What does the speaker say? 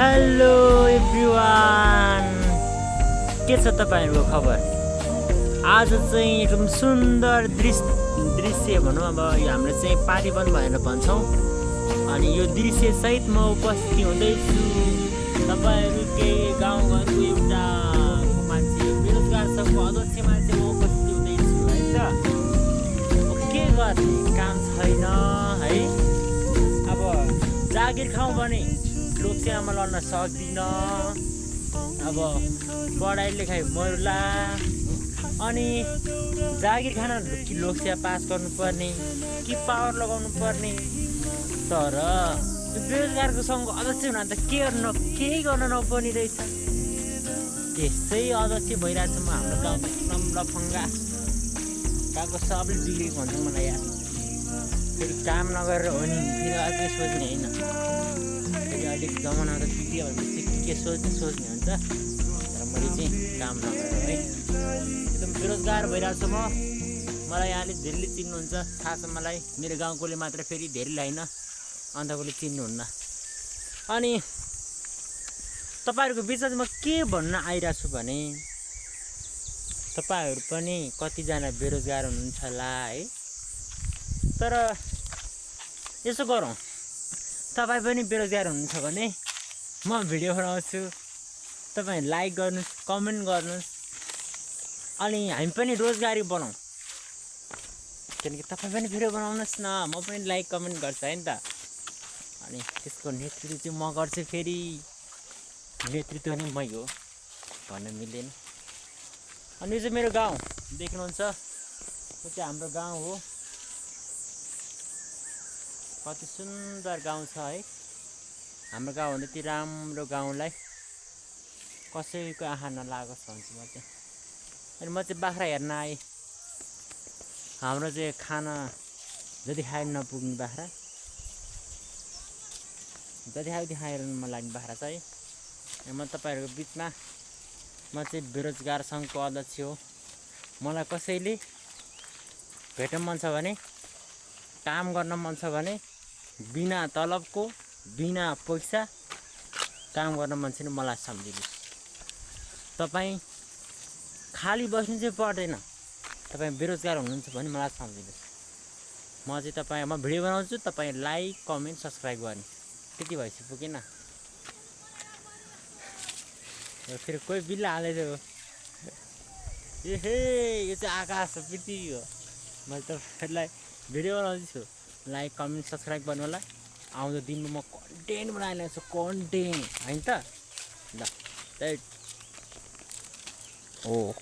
Hello everyone, के छ तपाईहरुको खबर? आज चाहिँ एकदम सुन्दर दृश्य भनौँ। अब यो हाम्रो चाहिँ पारीवन भनेर भन्छौँ। अनि यो दृश्य सहित म उपस्थित हुँदैछु तपाईहरुकै गाउँघरको एउटा मान्छे, बेरोजगार सङ्घको अध्यक्ष मान्छे म उपस्थित हुँदैछु है त। के गर्ने, काम छैन है। अब जागिर खाउँ भने लोकसेवामा लड्न सक्दिन। अब पढाइ लेखाइ मर्ला, अनि जागिर खान लोकसेवा पास गर्नुपर्ने कि पावर लगाउनु पर्ने। तर बेरोजगारको सङ्घको अध्यक्ष हुन त केही गर्न नपर्ने रहेछ। त्यसै अध्यक्ष भइरहेको छ म। हाम्रो गाउँ त एकदम लफङ्गा, गाउँको सबले बिग्रेको भन्छ मलाई यार। फेरि काम नगरेर हो नि, फेरि अर्कै सोच्ने होइन। फेरि अलिक जमाना त बिग्रियो भनेपछि के सोच्ने हुन्छ। तर मैले चाहिँ काम नगरेर है एकदम बेरोजगार भइरहेको छु म। मलाई यहाँले धेरैले चिन्नुहुन्छ, थाहा छ मलाई। मेरो गाउँकोले मात्र, फेरि धेरैले होइन, अन्तकोले चिन्नुहुन्न। अनि तपाईँहरूको बिचमा म के भन्न आइरहेको छु भने, तपाईँहरू पनि कतिजना बेरोजगार हुनुहुन्छ होला है। तर यसो गरौँ, तपाईँ पनि बेरोजगार हुनुहुन्छ भने म भिडियो बनाउँछु, तपाईँ लाइक गर्नुहोस्, कमेन्ट गर्नुहोस्, अनि हामी पनि रोजगारी बनाऊँ। किनकि तपाईँ पनि भिडियो बनाउनुहोस् न, म पनि लाइक कमेन्ट गर्छु है नि त। अनि त्यसको नेतृत्व चाहिँ म गर्छु। फेरि नेतृत्व नै मै हो भन्न मिल्दैन। अनि यो चाहिँ मेरो गाउँ देख्नुहुन्छ, यो चाहिँ हाम्रो गाउँ हो। कति सुन्दर गाउँ छ है हाम्रो गाउँ। भन्दा यति राम्रो गाउँलाई कसैको आँखा नलागोस् भन्छु म चाहिँ। अनि म चाहिँ बाख्रा हेर्न आएँ। हाम्रो चाहिँ खाना जति खाएर नपुग्ने बाख्रा, जति खायो उति खाएर नलाग्ने बाख्रा छ है। म तपाईँहरूको बिचमा, म चाहिँ बेरोजगार सङ्घको अध्यक्ष हो। मलाई कसैले भेट्न मन छ भने, काम गर्न मन छ भने, बिना तलबको, बिना पैसा काम गर्न मन छैन, मलाई सम्झिनुहोस्। तपाईँ खाली बस्नु चाहिँ पर्दैन। तपाईँ बेरोजगार हुनुहुन्छ भने मलाई सम्झिनुहोस्। म चाहिँ म भिडियो बनाउँछु, तपाईँ लाइक कमेन्ट सब्सक्राइब गर्ने। त्यति भएपछि पुगेन। फेरि कोही बिल्ला हालेको ए यो चाहिँ आकाश हो, पृथ्वी हो। मैले तपाईँहरूलाई भिडियो बनाउँदैछु, लाइक कमेन्ट सब्सक्राइब गर्नु होला। आउँदो दिनमा म कन्टेन्ट बनाइरहेको छु, कन्टेन्ट होइन त। ल, हो।